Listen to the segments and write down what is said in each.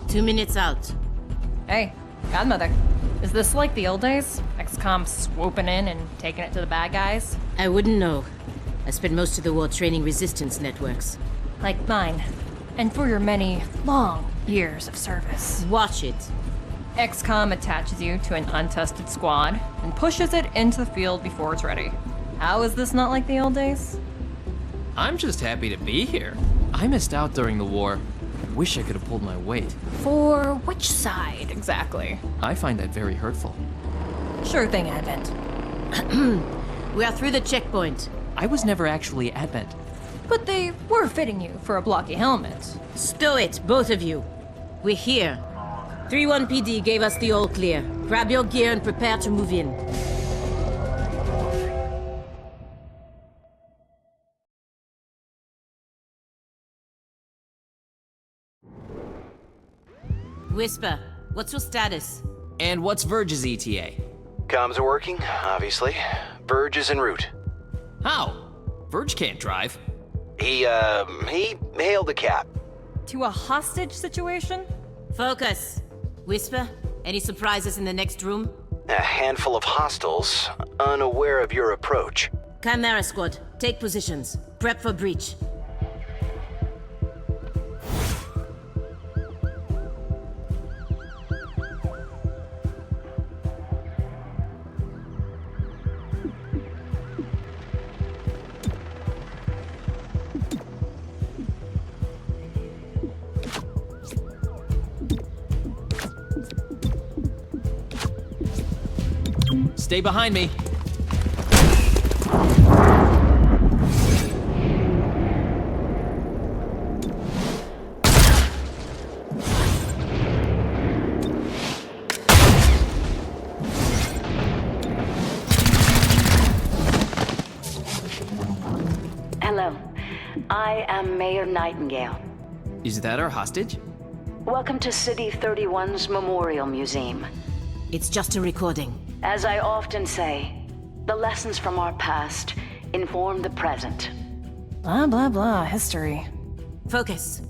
Two minutes out. Hey, Godmother. Is this like the old days? X-com swooping in and taking it to the bad guys? I wouldn't know. I spent most of the war training resistance networks. Like mine. And for your many, long years of service. Watch it. X-com attaches you to an untested squad and pushes it into the field before it's ready. How is this not like the old days? I'm just happy to be here. I missed out during the war. Wish I could have pulled my weight. For which side, exactly? I find that very hurtful. Sure thing, Advent. We are through the checkpoint. I was never actually Advent. But they were fitting you for a blocky helmet. Stow it, both of you. We're here. 3-1 PD gave us the all clear. Grab your gear and prepare to move in. Whisper, what's your status? And what's Verge's ETA? Comms are working, obviously. Verge is en route. How? Verge can't drive. He hailed a cab. To a hostage situation? Focus. Whisper, any surprises in the next room? A handful of hostiles, unaware of your approach. Chimera Squad, take positions. Prep for breach. Stay behind me. Hello, I am Mayor Nightingale. Is that our hostage? Welcome to City 31's Memorial Museum. It's just a recording. As I often say, the lessons from our past inform the present. Blah, blah, blah, history. Focus.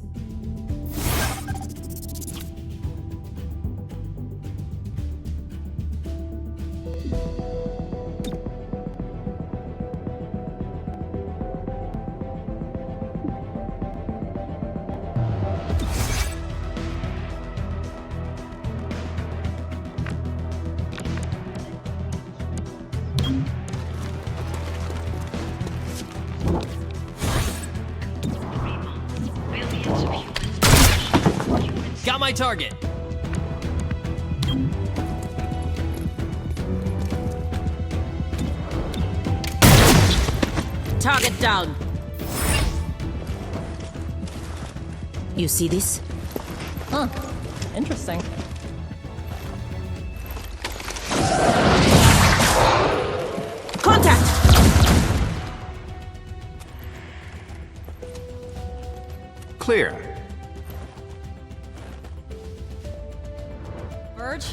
Got my target. Target down. You see this? Huh. Interesting. Contact! Clear. Verge?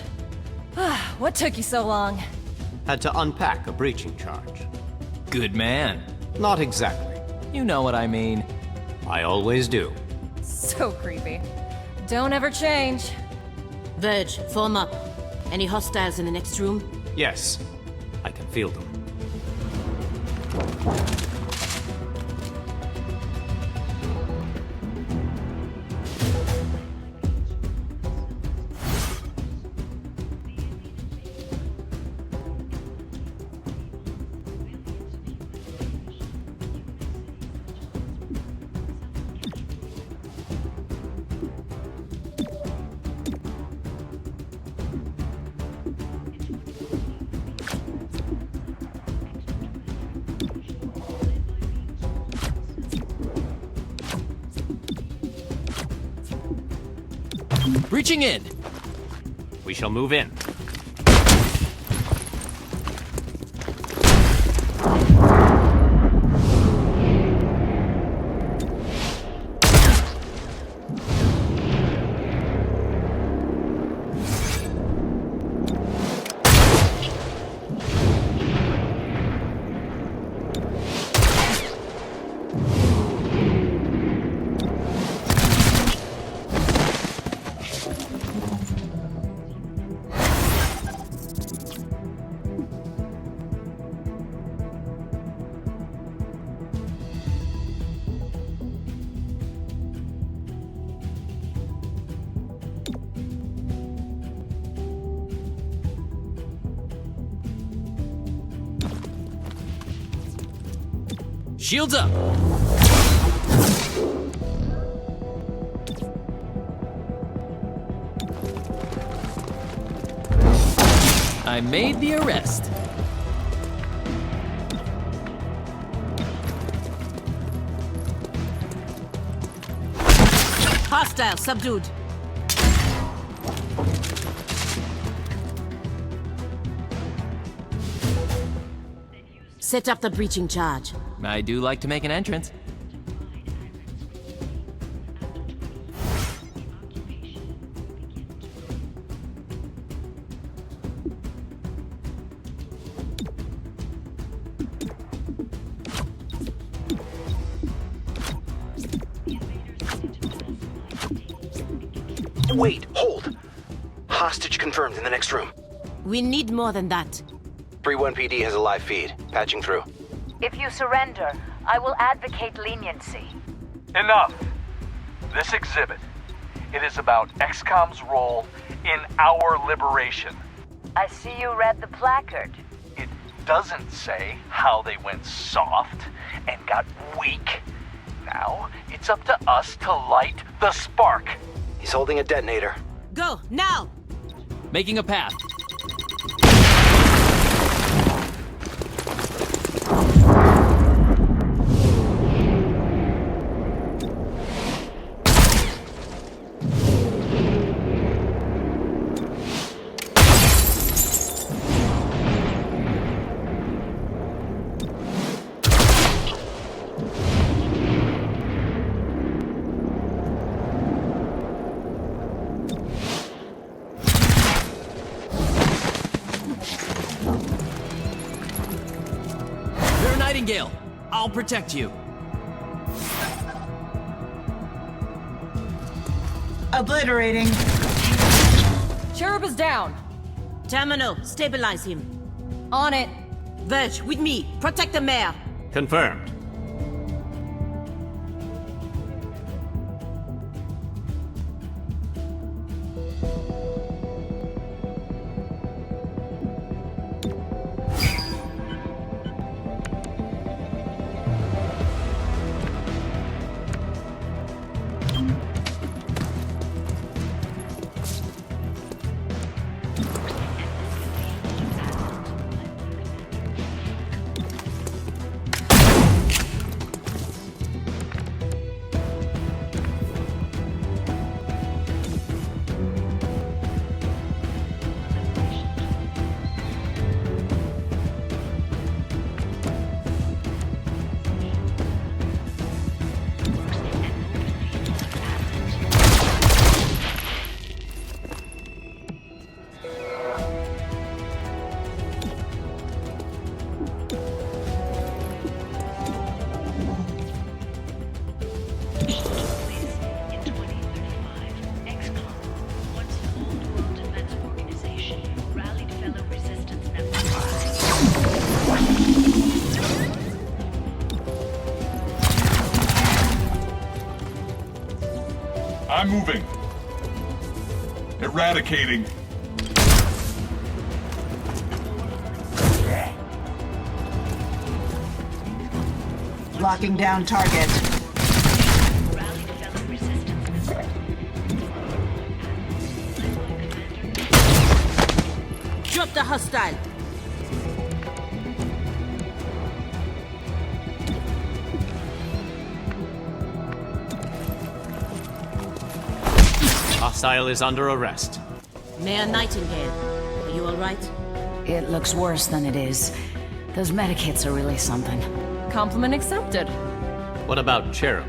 What took you so long? Had to unpack a breaching charge. Good man. Not exactly. You know what I mean. I always do. So creepy. Don't ever change. Verge, form up. Any hostiles in the next room? Yes, I can feel them. Breaching in. We shall move in. Shields up! I made the arrest. Hostile subdued. Set up the breaching charge. I do like to make an entrance. Wait, hold. Hostage confirmed in the next room. We need more than that. 3-1 PD has a live feed. Patching through. If you surrender, I will advocate leniency. Enough. This exhibit. It is about X-com's role in our liberation. I see you read the placard. It doesn't say how they went soft and got weak. Now, it's up to us to light the spark. He's holding a detonator. Go, now! Making a path. Nightingale, I'll protect you. Obliterating. Cherub is down. Terminal, stabilize him. On it. Verge, with me. Protect the mayor. Confirmed. I'm moving. Eradicating. Locking down target. Drop the hostile. Hostile is under arrest. Mayor Nightingale, are you all right? It looks worse than it is. Those medikits are really something. Compliment accepted. What about Cherub?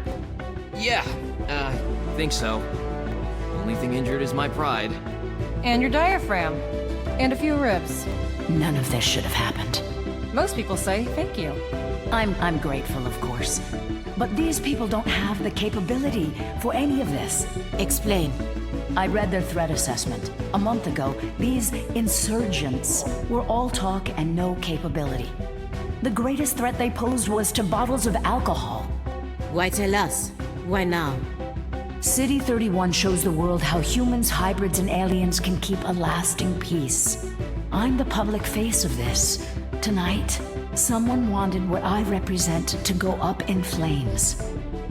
Yeah, think so. Only thing injured is my pride. And your diaphragm. And a few ribs. None of this should have happened. Most people say thank you. I'm grateful, of course. But these people don't have the capability for any of this. Explain. I read their threat assessment. A month ago, these insurgents were all talk and no capability. The greatest threat they posed was to bottles of alcohol. Why tell us? Why now? City 31 shows the world how humans, hybrids, and aliens can keep a lasting peace. I'm the public face of this. Tonight, Someone wanted what I represent to go up in flames.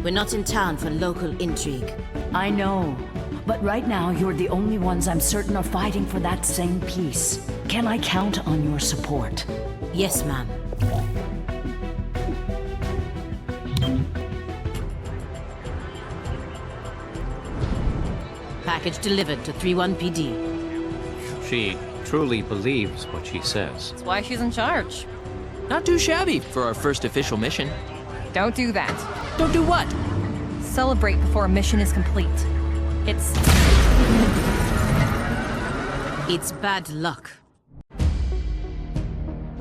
We're not in town for local intrigue. I know, but right now you're the only ones I'm certain are fighting for that same peace. Can I count on your support? Yes, ma'am. Package delivered to 31 PD. She truly believes what she says. That's why she's in charge. Not too shabby for our first official mission. Don't do that. Don't do what? Celebrate before a mission is complete. It's bad luck.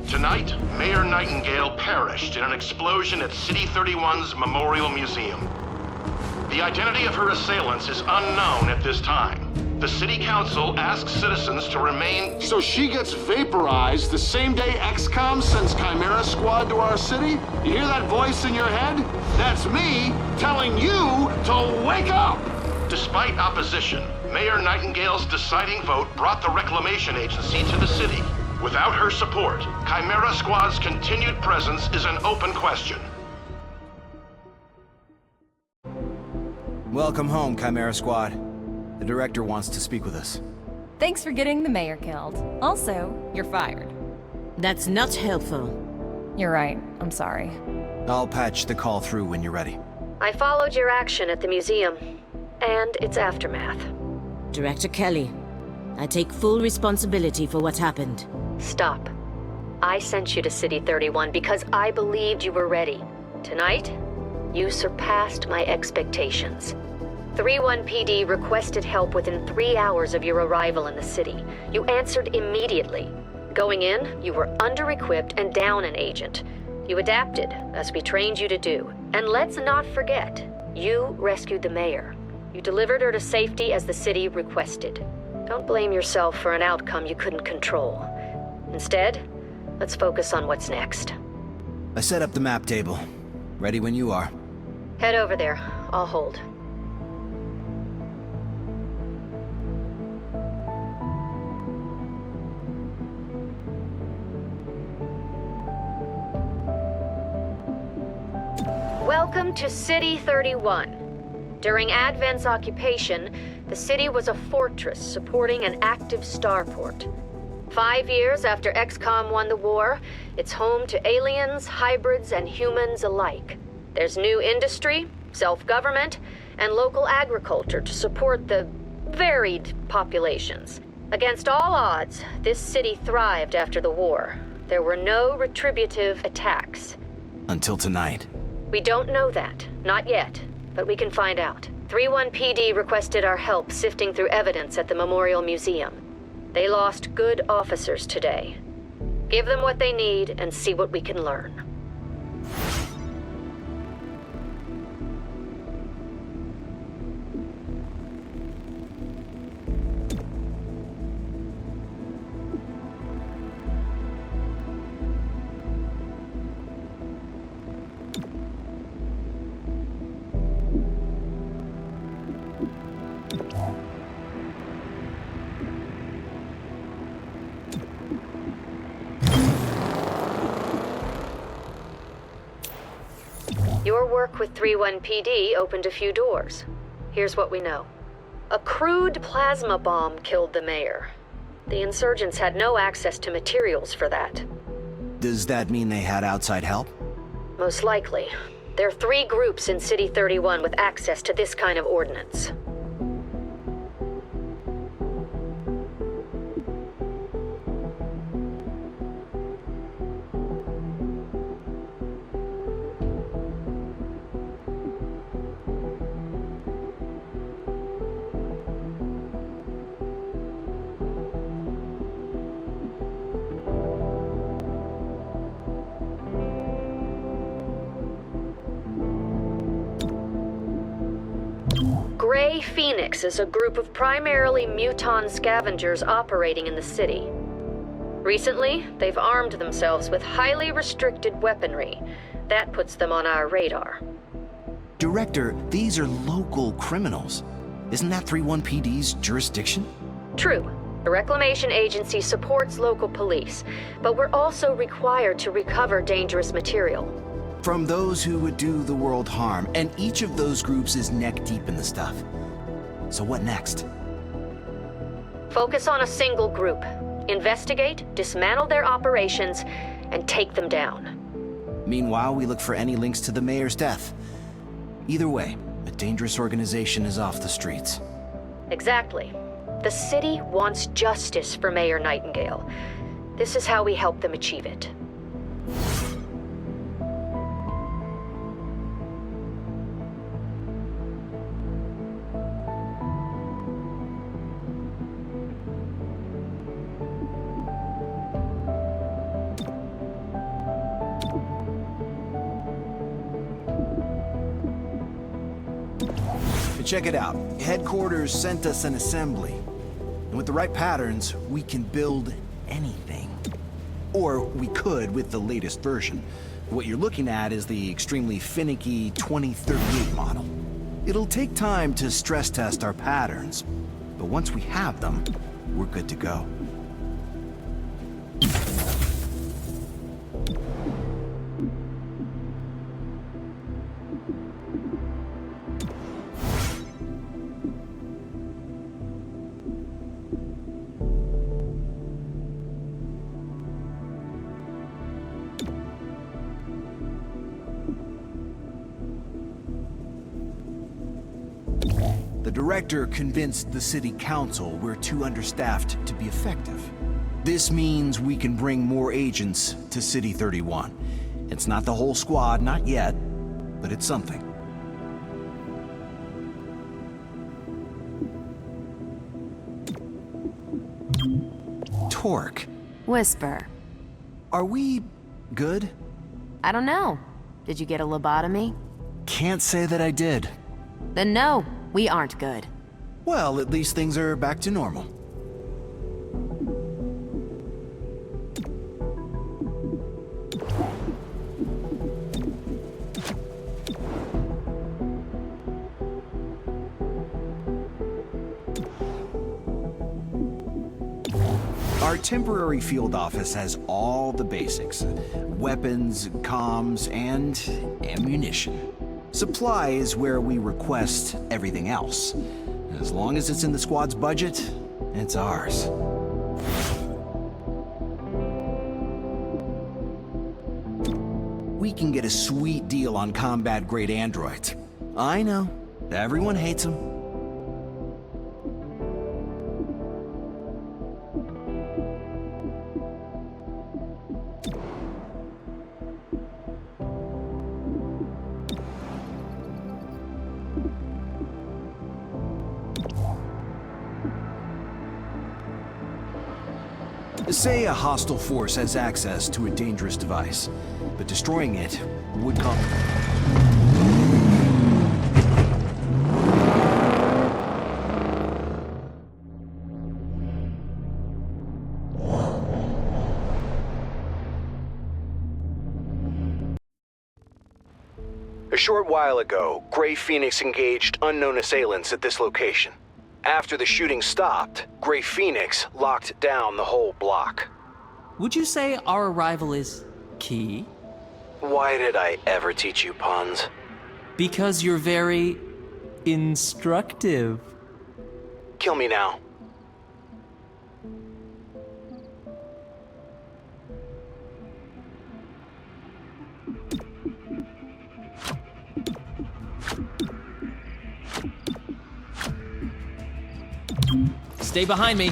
Tonight, Mayor Nightingale perished in an explosion at City 31's Memorial Museum. The identity of her assailants is unknown at this time. The City Council asks citizens to remain... So she gets vaporized the same day X-com sends Chimera Squad to our city? You hear that voice in your head? That's me telling you to wake up! Despite opposition, Mayor Nightingale's deciding vote brought the Reclamation Agency to the city. Without her support, Chimera Squad's continued presence is an open question. Welcome home, Chimera Squad. The director wants to speak with us. thanks for getting the mayor killed. Also, you're fired. That's not helpful. You're right. I'm sorry. I'll patch the call through when you're ready. I followed your action at the museum, and its aftermath. Director Kelly, I take full responsibility for what happened. Stop. I sent you to City 31 because I believed you were ready. Tonight, you surpassed my expectations. 3-1 PD requested help within 3 hours of your arrival in the city. You answered immediately. Going in, you were under-equipped and down an agent. You adapted, as we trained you to do. And let's not forget, you rescued the mayor. You delivered her to safety as the city requested. Don't blame yourself for an outcome you couldn't control. Instead, let's focus on what's next. I set up the map table. Ready when you are. Head over there. I'll hold. Welcome to City 31. During Advent's occupation, the city was a fortress supporting an active starport. 5 years after X-com won the war, it's home to aliens, hybrids, and humans alike. There's new industry, self-government, and local agriculture to support the varied populations. Against all odds, this city thrived after the war. There were no retributive attacks. Until tonight. We don't know that. Not yet. But we can find out. 3-1 PD requested our help sifting through evidence at the Memorial Museum. They lost good officers today. Give them what they need and see what we can learn. Your work with 3-1 PD opened a few doors. Here's what we know. A crude plasma bomb killed the mayor. The insurgents had no access to materials for that. Does that mean they had outside help? Most likely. There are 3 groups in City 31 with access to this kind of ordnance. Grey Phoenix is a group of primarily muton scavengers operating in the city. Recently, they've armed themselves with highly restricted weaponry. That puts them on our radar. Director, these are local criminals. Isn't that 3-1 PD's jurisdiction? True, The Reclamation Agency supports local police, but we're also required to recover dangerous material. From those who would do the world harm, and each of those groups is neck deep in the stuff. So what next? Focus on a single group. Investigate, dismantle their operations, and take them down. Meanwhile, we look for any links to the mayor's death. Either way, a dangerous organization is off the streets. Exactly. The city wants justice for Mayor Nightingale. This is how we help them achieve it. Check it out. Headquarters sent us an assembly. And with the right patterns, we can build anything. Or we could with the latest version. What you're looking at is the extremely finicky 2038 model. It'll take time to stress test our patterns, but once we have them, we're good to go. The director convinced the city council we're too understaffed to be effective. This means we can bring more agents to City 31. It's not the whole squad, not yet, but it's something. Torque. Whisper. Are we good? I don't know. Did you get a lobotomy? Can't say that I did. Then no, we aren't good. Well, at least things are back to normal. Our temporary field office has all the basics. Weapons, comms, and ammunition. Supply is where we request everything else. As long as it's in the squad's budget, it's ours. We can get a sweet deal on combat-grade androids. I know, everyone hates them. Say a hostile force has access to a dangerous device, but destroying it would come. A short while ago, Grey Phoenix engaged unknown assailants at this location. After the shooting stopped, Grey Phoenix locked down the whole block. Would you say our arrival is key? Why did I ever teach you puns? Because you're very instructive. Kill me now. Stay behind me.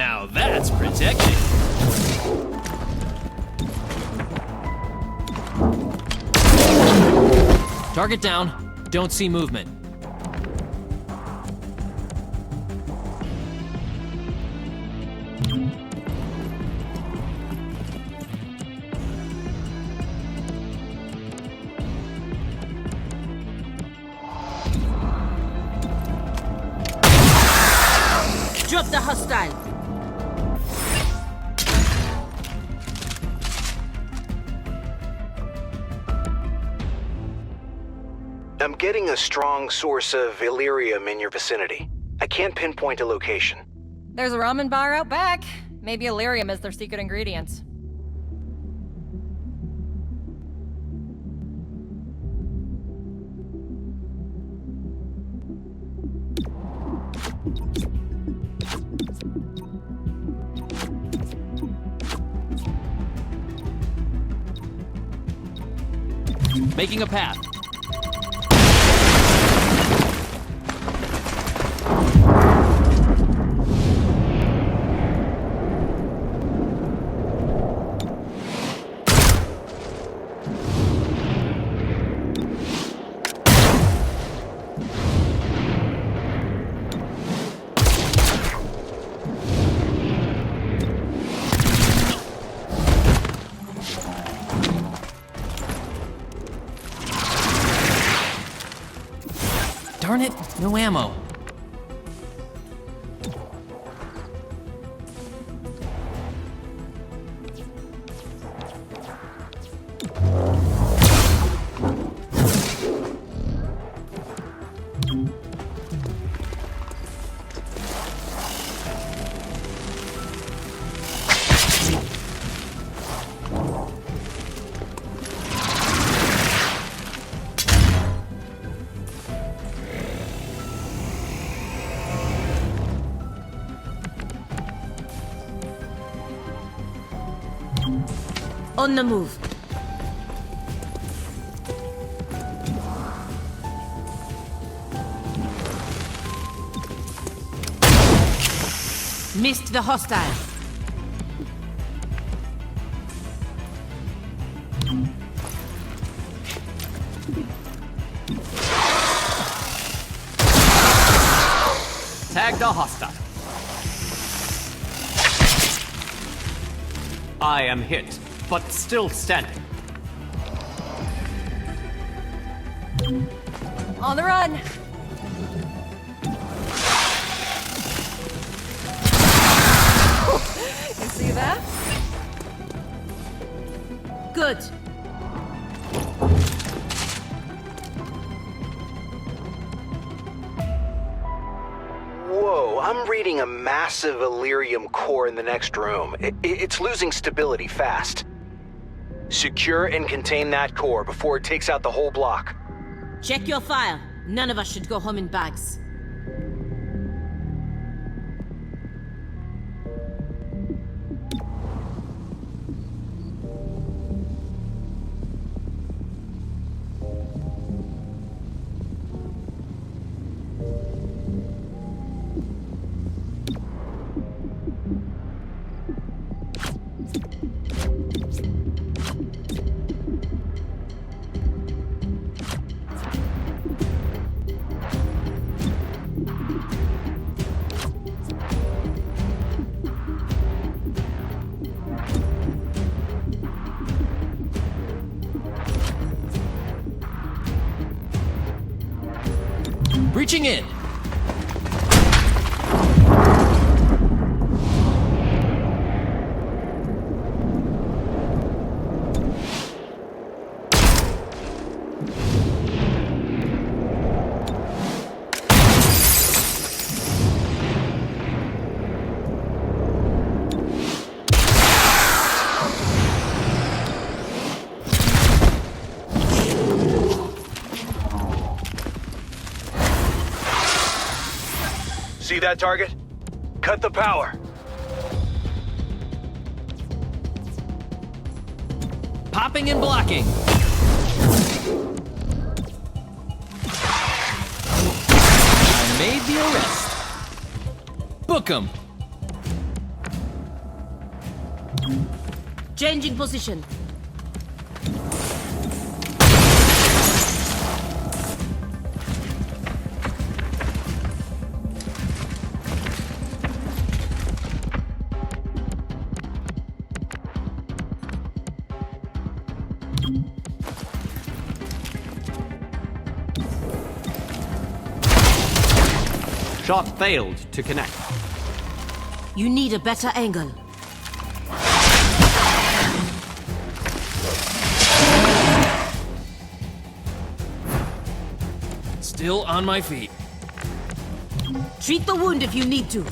Now that's protection. Target down. Don't see movement. Drop the hostile. I'm getting a strong source of Illyrium in your vicinity. I can't pinpoint a location. There's a ramen bar out back. Maybe Illyrium is their secret ingredients. Making a path. Darn it, no ammo. On the move. Missed the hostile. Tag the hostile. I am hit, but still standing. On the run! You see that? Good. Whoa, I'm reading a massive Illyrium core in the next room. It's losing stability fast. Secure and contain that core before it takes out the whole block. Check your file. None of us should go home in bags. Reaching in. See that target? Cut the power. Popping and blocking. I made the arrest. Book 'em. Changing position. Shot failed to connect. You need a better angle. Still on my feet. Treat the wound if you need to.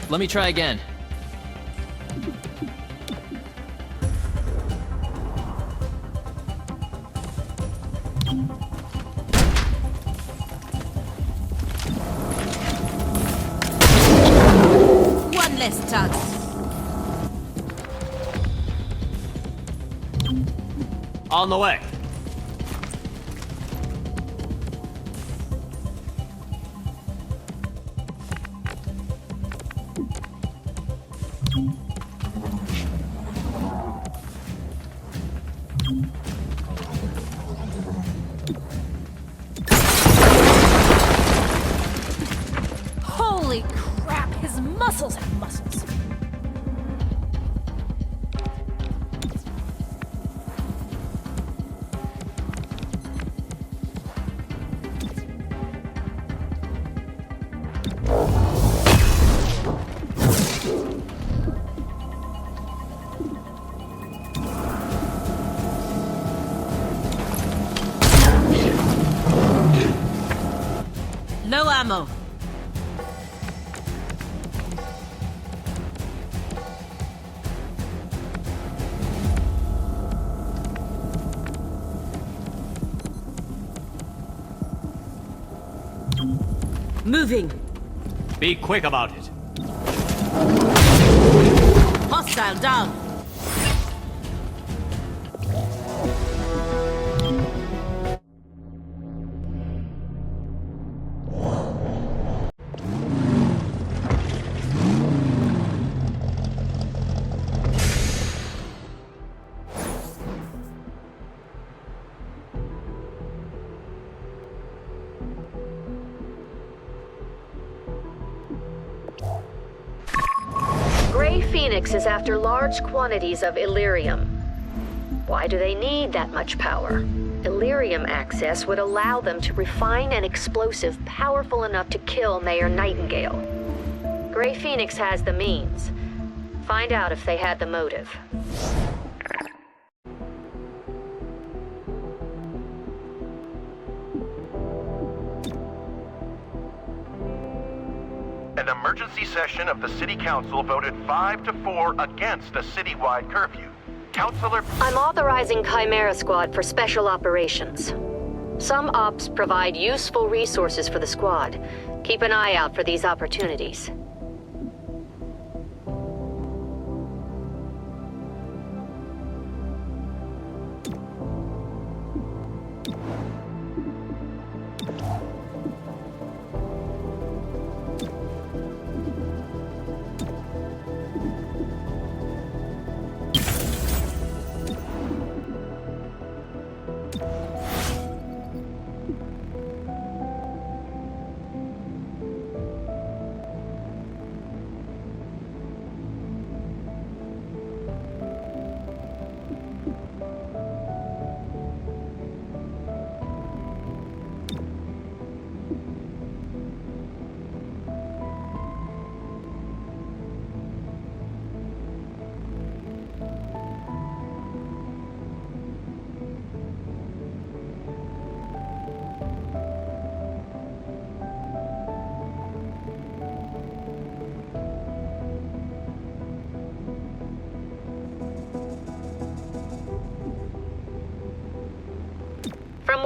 Let me try again. One less target. On the way. Holy crap, his muscles have muscles. No ammo. Moving. Be quick about it. Hostile down. Phoenix is after large quantities of Illyrium. Why do they need that much power? Illyrium access would allow them to refine an explosive powerful enough to kill Mayor Nightingale. Grey Phoenix has the means. Find out if they had the motive. An emergency session of the City Council voted 5-4 against a citywide curfew. Councilor... I'm authorizing Chimera Squad for special operations. Some ops provide useful resources for the squad. Keep an eye out for these opportunities.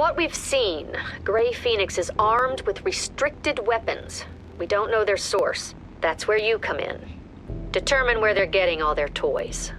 what we've seen, Grey Phoenix is armed with restricted weapons. We don't know their source. That's where you come in. Determine where they're getting all their toys.